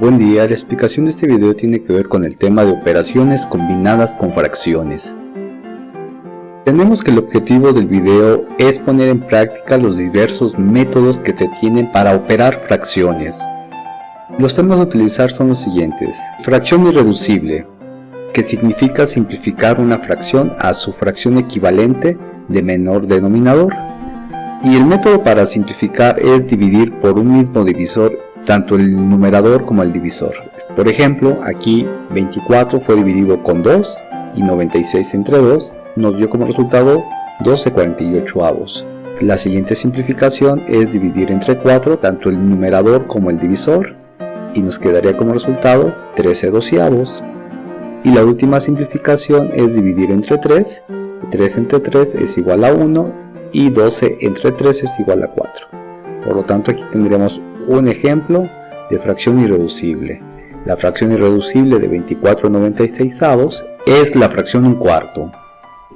Buen día, la explicación de este video tiene que ver con el tema de operaciones combinadas con fracciones. Tenemos que el objetivo del video es poner en práctica los diversos métodos que se tienen para operar fracciones. Los temas a utilizar son los siguientes: fracción irreducible, que significa simplificar una fracción a su fracción equivalente de menor denominador. Y el método para simplificar es dividir por un mismo divisor tanto el numerador como el divisor. Por ejemplo, aquí 24 fue dividido con 2 y 96 entre 2 nos dio como resultado 12/48. La siguiente simplificación es dividir entre 4 tanto el numerador como el divisor y nos quedaría como resultado 13/12. Y la última simplificación es dividir entre 3, 3 entre 3 es igual a 1 y 12 entre 3 es igual a 4. Por lo tanto, aquí tendríamos un ejemplo de fracción irreducible. La fracción irreducible de 24/96 es la fracción 1/4.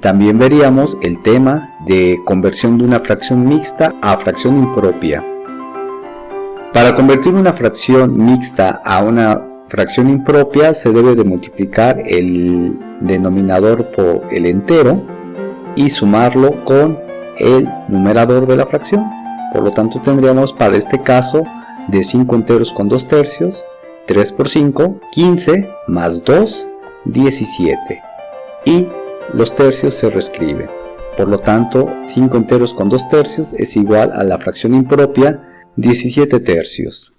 También veríamos el tema de conversión de una fracción mixta a fracción impropia. Para convertir una fracción mixta a una fracción impropia se debe de multiplicar el denominador por el entero y sumarlo con el numerador de la fracción. Por lo tanto, tendríamos para este caso de 5 enteros con 2 tercios, 3 por 5, 15 más 2, 17. Y los tercios se reescriben. Por lo tanto, 5 enteros con 2 tercios es igual a la fracción impropia, 17 tercios.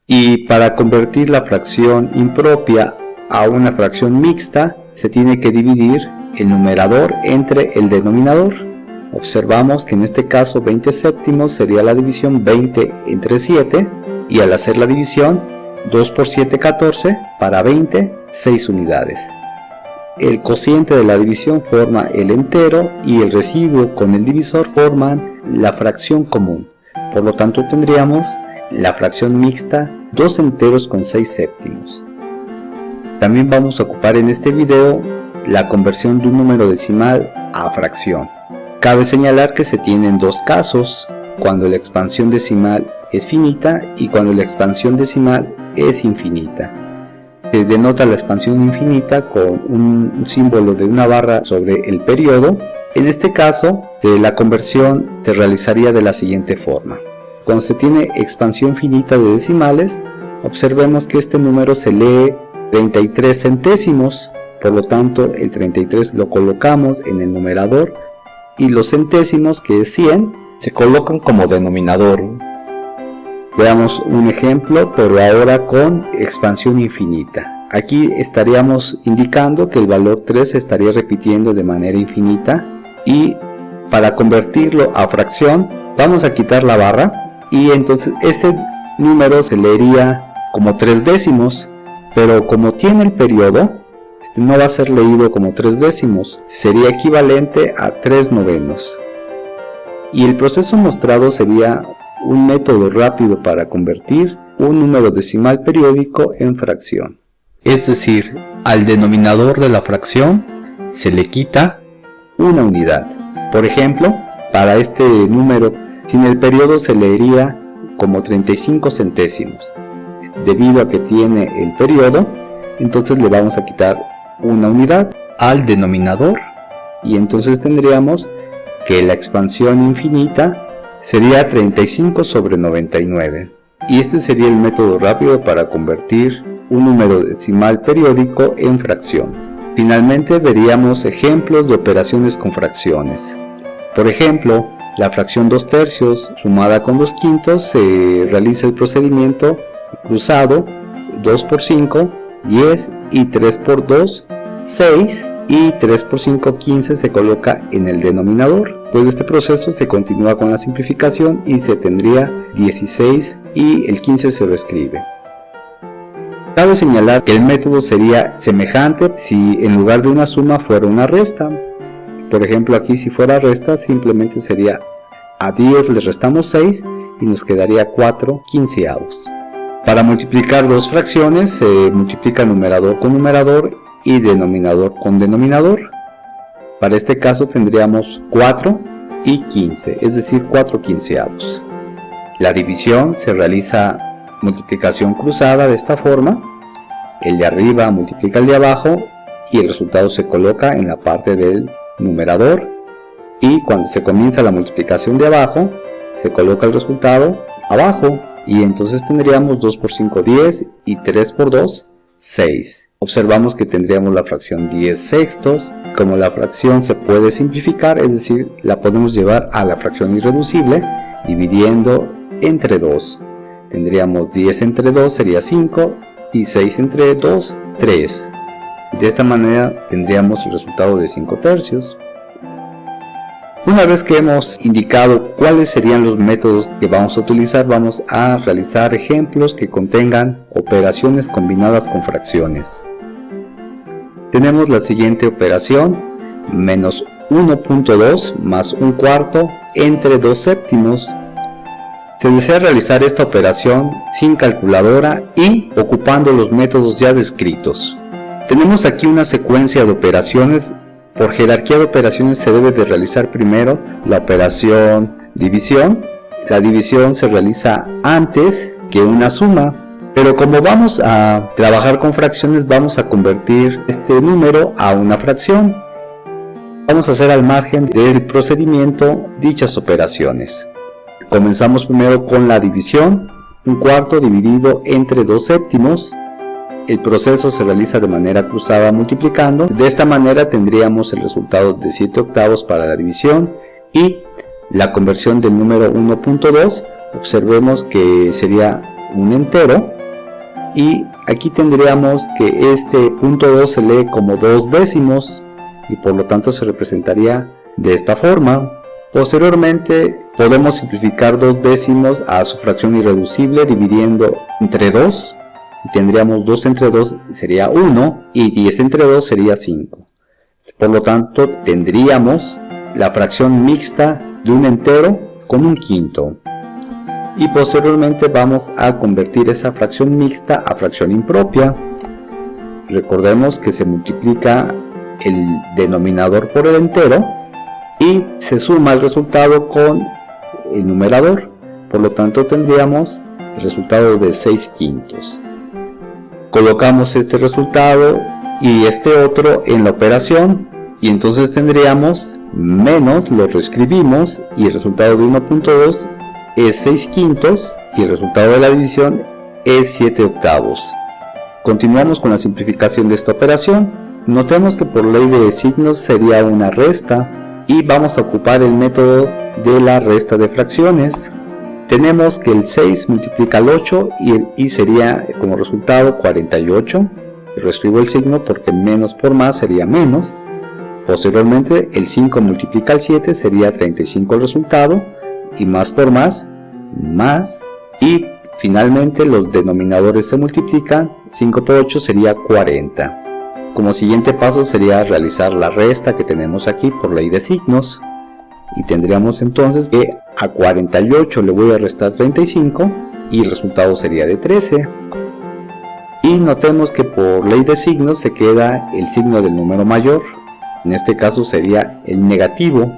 Y para convertir la fracción impropia a una fracción mixta, se tiene que dividir el numerador entre el denominador. Observamos que en este caso 20 séptimos sería la división 20 entre 7, y al hacer la división 2 por 7, 14, para 20, 6 unidades. El cociente de la división forma el entero y el residuo con el divisor forman la fracción común. Por lo tanto, tendríamos la fracción mixta 2 enteros con 6 séptimos. También vamos a ocupar en este video la conversión de un número decimal a fracción. Cabe señalar que se tienen dos casos: cuando la expansión decimal es finita y cuando la expansión decimal es infinita. Se denota la expansión infinita con un símbolo de una barra sobre el periodo. En este caso, la conversión se realizaría de la siguiente forma: cuando se tiene expansión finita de decimales, observemos que este número se lee 33 centésimos, por lo tanto el 33 lo colocamos en el numerador y los centésimos, que es 100, se colocan como denominador. Veamos un ejemplo, pero ahora con expansión infinita. Aquí estaríamos indicando que el valor 3 se estaría repitiendo de manera infinita, y para convertirlo a fracción vamos a quitar la barra y entonces este número se leería como 3 décimos, pero como tiene el periodo, no va a ser leído como 3 décimos, sería equivalente a 3 novenos. Y el proceso mostrado sería un método rápido para convertir un número decimal periódico en fracción. Es decir, al denominador de la fracción se le quita una unidad. Por ejemplo, para este número sin el periodo se leería como 35 centésimos. Debido a que tiene el periodo, entonces le vamos a quitar una unidad al denominador y entonces tendríamos que la expansión infinita sería 35 sobre 99. Y este sería el método rápido para convertir un número decimal periódico en fracción. Finalmente veríamos ejemplos de operaciones con fracciones. Por ejemplo, la fracción 2 tercios sumada con 2 quintos se realiza el procedimiento cruzado: 2 por 5, 10, y 3 por 2, 6, y 3 por 5, 15 se coloca en el denominador. Después de este proceso se continúa con la simplificación y se tendría 16 y el 15 se reescribe. Cabe señalar que el método sería semejante si en lugar de una suma fuera una resta. Por ejemplo, aquí si fuera resta simplemente sería a 10 le restamos 6 y nos quedaría 4 quinceavos. Para multiplicar dos fracciones se multiplica numerador con numerador y denominador con denominador. Para este caso tendríamos 4 y 15, es decir, 4 quinceavos. La división se realiza multiplicación cruzada de esta forma. El de arriba multiplica el de abajo y el resultado se coloca en la parte del numerador, y cuando se comienza la multiplicación de abajo se coloca el resultado abajo, y entonces tendríamos 2 por 5 10 y 3 por 2 6. Observamos que tendríamos la fracción 10 sextos. Como la fracción se puede simplificar, es decir, la podemos llevar a la fracción irreducible dividiendo entre 2. Tendríamos 10 entre 2 sería 5 y 6 entre 2 3. De esta manera tendríamos el resultado de 5 tercios. Una vez que hemos indicado cuáles serían los métodos que vamos a utilizar, vamos a realizar ejemplos que contengan operaciones combinadas con fracciones. Tenemos la siguiente operación: menos 1.2 más 1/4 entre 2 séptimos. Se desea realizar esta operación sin calculadora y ocupando los métodos ya descritos. Tenemos aquí una secuencia de operaciones. Por jerarquía de operaciones se debe de realizar primero la operación división. La división se realiza antes que una suma, pero como vamos a trabajar con fracciones, vamos a convertir este número a una fracción. Vamos a hacer al margen del procedimiento dichas operaciones. Comenzamos primero con la división. 1/4 dividido entre 2 séptimos. El proceso se realiza de manera cruzada multiplicando. De esta manera tendríamos el resultado de 7 octavos para la división, y la conversión del número 1.2, observemos que sería un entero, y aquí tendríamos que este punto 2 se lee como 2 décimos y por lo tanto se representaría de esta forma. Posteriormente podemos simplificar 2 décimos a su fracción irreducible dividiendo entre 2. Tendríamos 2 entre 2 sería 1 y 10 entre 2 sería 5. Por lo tanto tendríamos la fracción mixta de un entero con un quinto. Y posteriormente vamos a convertir esa fracción mixta a fracción impropia. Recordemos que se multiplica el denominador por el entero y se suma el resultado con el numerador. Por lo tanto tendríamos el resultado de 6 quintos. Colocamos este resultado y este otro en la operación, y entonces tendríamos menos, lo reescribimos, y el resultado de 1.2 es 6 quintos y el resultado de la división es 7 octavos. Continuamos con la simplificación de esta operación. Notemos que por ley de signos sería una resta, y vamos a ocupar el método de la resta de fracciones. Tenemos que el 6 multiplica al 8 y sería como resultado 48. Reescribo el signo porque menos por más sería menos. Posteriormente el 5 multiplica al 7, sería 35 el resultado, y más por más, más. Y finalmente los denominadores se multiplican, 5 por 8 sería 40. Como siguiente paso sería realizar la resta que tenemos aquí por ley de signos. Y tendríamos entonces que a 48 le voy a restar 35 y el resultado sería de 13. Y notemos que por ley de signos se queda el signo del número mayor, en este caso sería el negativo,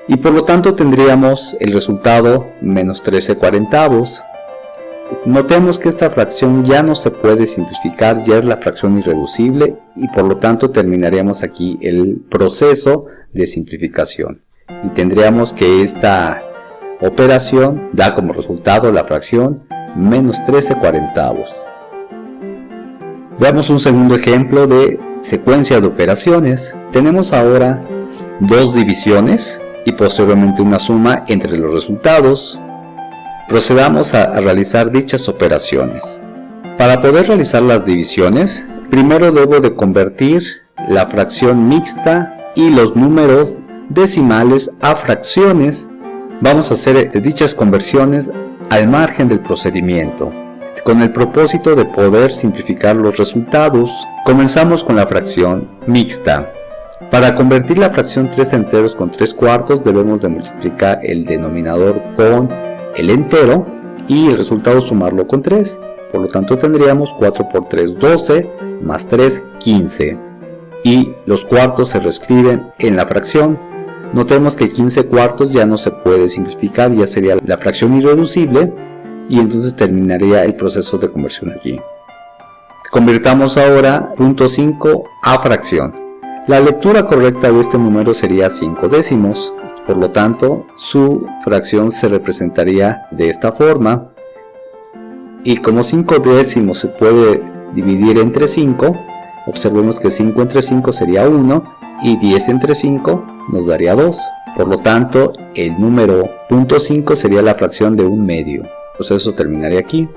y por lo tanto tendríamos el resultado menos 13 cuarentavos. Notemos que esta fracción ya no se puede simplificar, ya es la fracción irreducible, y por lo tanto terminaríamos aquí el proceso de simplificación. Y tendríamos que esta operación da como resultado la fracción menos 13 cuarentavos. Veamos un segundo ejemplo de secuencia de operaciones. Tenemos ahora 2 divisiones y posteriormente una suma entre los resultados. Procedamos a realizar dichas operaciones. Para poder realizar las divisiones, primero debo de convertir la fracción mixta y los números decimales a fracciones. Vamos a hacer dichas conversiones al margen del procedimiento, con el propósito de poder simplificar los resultados. Comenzamos con la fracción mixta. Para convertir la fracción 3 enteros con 3 cuartos debemos de multiplicar el denominador con el entero y el resultado sumarlo con 3. Por lo tanto tendríamos 4 por 3 12 más 3 15, y los cuartos se reescriben en la fracción. Notemos que 15 cuartos ya no se puede simplificar, ya sería la fracción irreducible, y entonces terminaría el proceso de conversión aquí. Convirtamos ahora punto 5 a fracción. La lectura correcta de este número sería 5 décimos, por lo tanto su fracción se representaría de esta forma, y como 5 décimos se puede dividir entre 5, observemos que 5 entre 5 sería 1 y 10 entre 5 nos daría 2. Por lo tanto, el número punto 5 sería la fracción de 1/2. Pues eso terminaría aquí.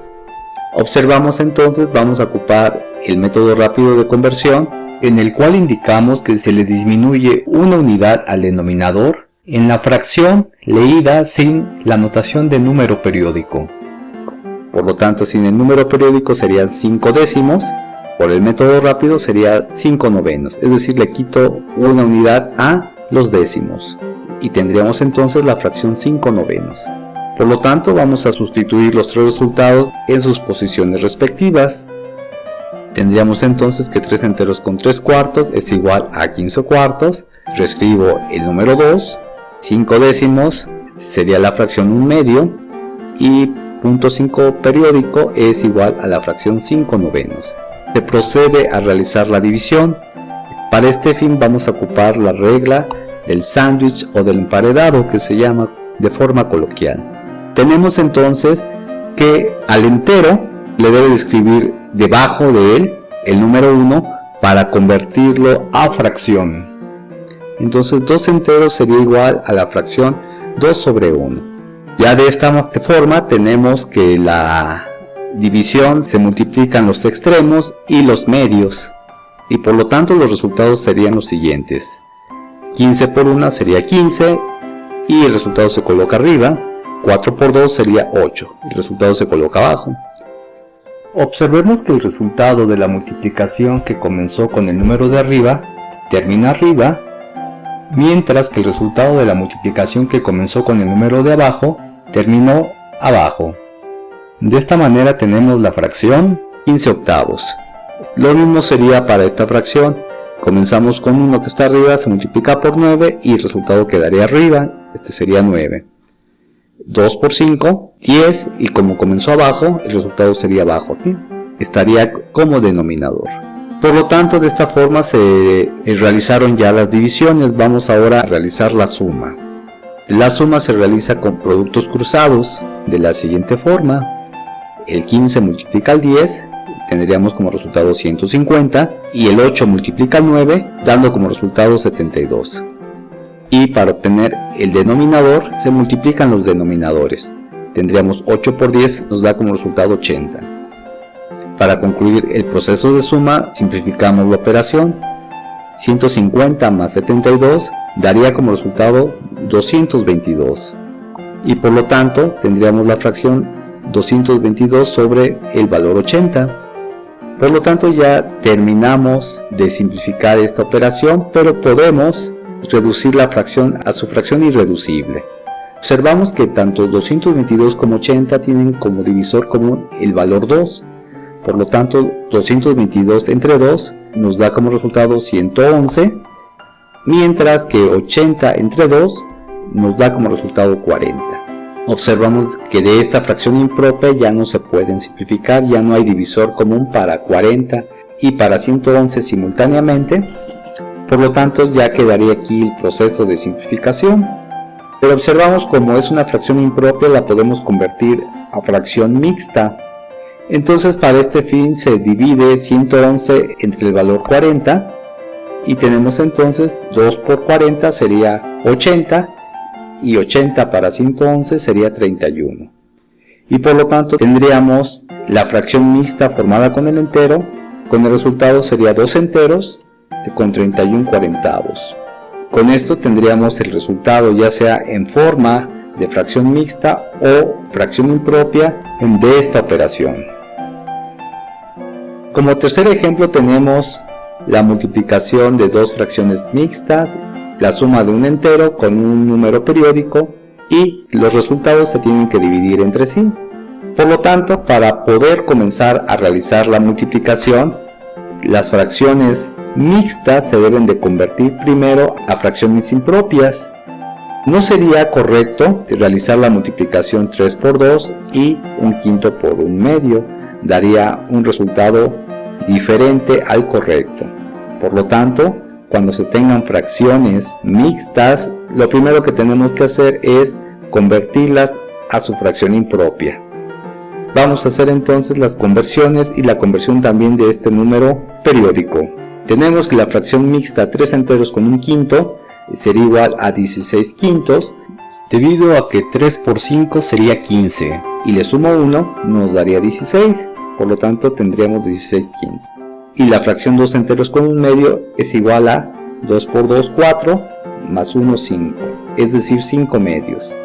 Observamos entonces, vamos a ocupar el método rápido de conversión, en el cual indicamos que se le disminuye una unidad al denominador en la fracción leída sin la notación de número periódico. Por lo tanto, sin el número periódico serían 5 décimos, por el método rápido sería 5 novenos, es decir, le quito una unidad a los décimos y tendríamos entonces la fracción 5 novenos. Por lo tanto, vamos a sustituir los tres resultados en sus posiciones respectivas. Tendríamos entonces que 3 enteros con 3 cuartos es igual a 15 cuartos. Reescribo el número 2, 5 décimos sería la fracción 1/2 y punto 5 periódico es igual a la fracción 5 novenos. Se procede a realizar la división. Para este fin vamos a ocupar la regla del sándwich o del emparedado, que se llama de forma coloquial. Tenemos entonces que al entero le debe de escribir debajo de él el número 1 para convertirlo a fracción. Entonces 2 enteros sería igual a la fracción 2 sobre 1. Ya de esta forma tenemos que la división se multiplican los extremos y los medios, y por lo tanto los resultados serían los siguientes. 15 por 1 sería 15 y el resultado se coloca arriba. 4 por 2 sería 8, el resultado se coloca abajo. Observemos que el resultado de la multiplicación que comenzó con el número de arriba termina arriba, mientras que el resultado de la multiplicación que comenzó con el número de abajo terminó abajo. De esta manera tenemos la fracción 15 octavos. Lo mismo sería para esta fracción. Comenzamos con 1 que está arriba, se multiplica por 9 y el resultado quedaría arriba, este sería 9. 2 por 5, 10, y como comenzó abajo, el resultado sería abajo aquí. Estaría como denominador. Por lo tanto, de esta forma se realizaron ya las divisiones. Vamos ahora a realizar la suma. La suma se realiza con productos cruzados de la siguiente forma. El 15 multiplica el 10, tendríamos como resultado 150, y el 8 multiplica el 9, dando como resultado 72. Y para obtener el denominador se multiplican los denominadores. Tendríamos 8 por 10 nos da como resultado 80. Para concluir el proceso de suma simplificamos la operación. 150 más 72 daría como resultado 222. Y por lo tanto tendríamos la fracción 222 sobre el valor 80. Por lo tanto ya terminamos de simplificar esta operación, pero podemos reducir la fracción a su fracción irreducible. Observamos que tanto 222 como 80 tienen como divisor común el valor 2. Por lo tanto 222 entre 2 nos da como resultado 111, mientras que 80 entre 2 nos da como resultado 40. Observamos que de esta fracción impropia ya no se pueden simplificar, ya no hay divisor común para 40 y para 111 simultáneamente. Por lo tanto ya quedaría aquí el proceso de simplificación. Pero observamos como es una fracción impropia, la podemos convertir a fracción mixta. Entonces para este fin se divide 111 entre el valor 40 y tenemos entonces 2 por 40 sería 80 y 80 para 111 sería 31. Y por lo tanto tendríamos la fracción mixta formada con el entero, con el resultado sería 2 enteros con 31 cuarentavos. Con esto tendríamos el resultado ya sea en forma de fracción mixta o fracción impropia de esta operación. Como tercer ejemplo tenemos la multiplicación de dos fracciones mixtas, la suma de un entero con un número periódico y los resultados se tienen que dividir entre sí. Por lo tanto, para poder comenzar a realizar la multiplicación, las fracciones mixtas se deben de convertir primero a fracciones impropias. No sería correcto realizar la multiplicación 3 por 2 y 1/5 por 1/2, daría un resultado diferente al correcto. Por lo tanto, cuando se tengan fracciones mixtas, lo primero que tenemos que hacer es convertirlas a su fracción impropia. Vamos a hacer entonces las conversiones y la conversión también de este número periódico. Tenemos que la fracción mixta 3 enteros con 1/5 sería igual a 16 quintos, debido a que 3 por 5 sería 15 y le sumo 1 nos daría 16, por lo tanto tendríamos 16 quintos. Y la fracción 2 enteros con 1/2 es igual a 2 por 2 4 más 1 5, es decir 5 medios.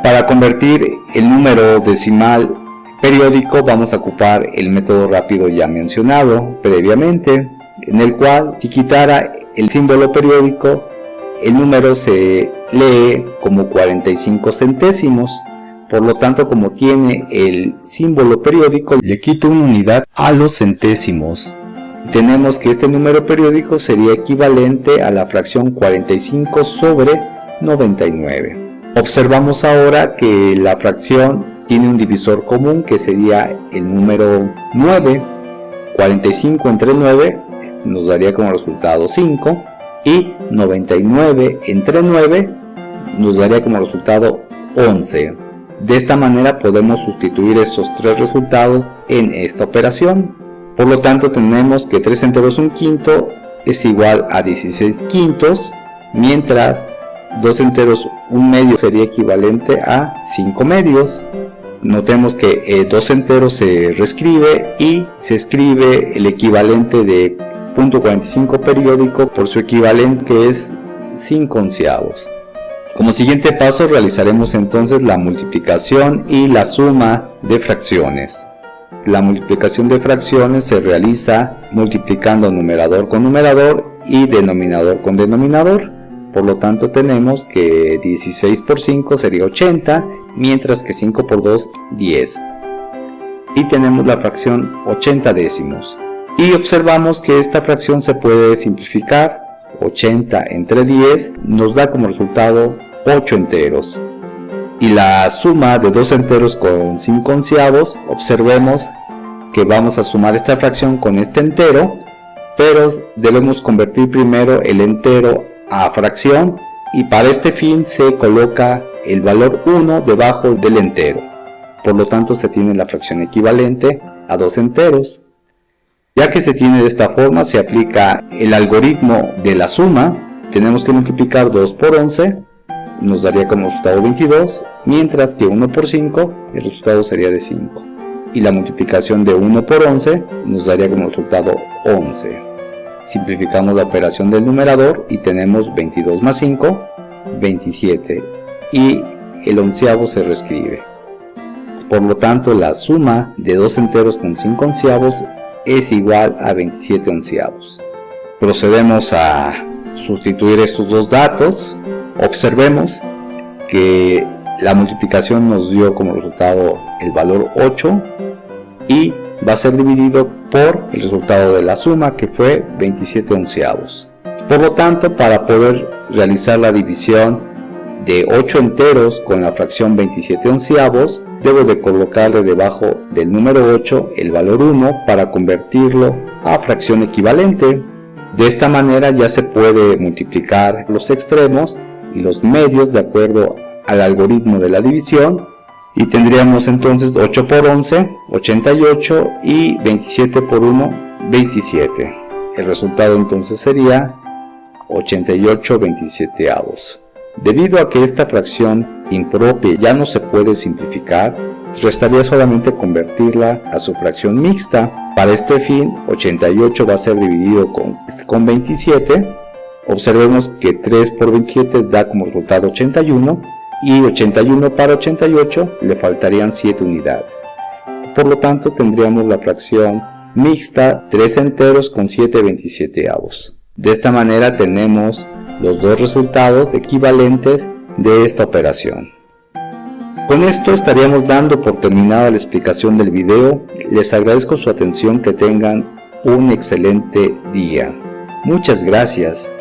Para convertir el número decimal periódico vamos a ocupar el método rápido ya mencionado previamente, en el cual si quitara el símbolo periódico el número se lee como 45 centésimos. Por lo tanto, como tiene el símbolo periódico, le quito una unidad a los centésimos. Tenemos que este número periódico sería equivalente a la fracción 45 sobre 99. Observamos ahora que la fracción tiene un divisor común que sería el número 9. 45 entre 9 nos daría como resultado 5 y 99 entre 9 nos daría como resultado 11. De esta manera podemos sustituir estos tres resultados en esta operación. Por lo tanto tenemos que 3 enteros 1/5 es igual a 16 quintos, mientras 2 enteros 1/2 sería equivalente a 5 medios. Notemos que 2 enteros se reescribe y se escribe el equivalente de 0.45 periódico por su equivalente, que es 5 onceavos. Como siguiente paso realizaremos entonces la multiplicación y la suma de fracciones. La multiplicación de fracciones se realiza multiplicando numerador con numerador y denominador con denominador. Por lo tanto tenemos que 16 por 5 sería 80, mientras que 5 por 2 10. Y tenemos la fracción 80 décimos. Y observamos que esta fracción se puede simplificar. 80 entre 10 nos da como resultado 8 enteros. Y la suma de 2 enteros con 5 onceavos, observemos que vamos a sumar esta fracción con este entero, pero debemos convertir primero el entero a fracción, y para este fin se coloca el valor 1 debajo del entero. Por lo tanto se tiene la fracción equivalente a 2 enteros. Ya que se tiene de esta forma, se aplica el algoritmo de la suma. Tenemos que multiplicar 2 por 11, nos daría como resultado 22, mientras que 1 por 5, el resultado sería de 5. Y la multiplicación de 1 por 11 nos daría como resultado 11. Simplificamos la operación del numerador y tenemos 22 más 5, 27. Y el onceavo se reescribe. Por lo tanto, la suma de 2 enteros con 5 onceavos es igual a 27 onceavos. Procedemos a sustituir estos dos datos. Observemos que la multiplicación nos dio como resultado el valor 8 y va a ser dividido por el resultado de la suma, que fue 27 onceavos. Por lo tanto, para poder realizar la división de 8 enteros con la fracción 27 onceavos, debo de colocarle debajo del número 8 el valor 1 para convertirlo a fracción equivalente. De esta manera ya se puede multiplicar los extremos y los medios de acuerdo al algoritmo de la división, y tendríamos entonces 8 por 11, 88, y 27 por 1, 27. El resultado entonces sería 88 27avos. Debido a que esta fracción impropia ya no se puede simplificar, restaría solamente convertirla a su fracción mixta. Para este fin, 88 va a ser dividido con 27. Observemos que 3 por 27 da como resultado 81, y 81 para 88 le faltarían 7 unidades. Por lo tanto, tendríamos la fracción mixta 3 enteros con 7 27avos. De esta manera tenemos los dos resultados equivalentes de esta operación. Con esto estaríamos dando por terminada la explicación del video. Les agradezco su atención, que tengan un excelente día. Muchas gracias.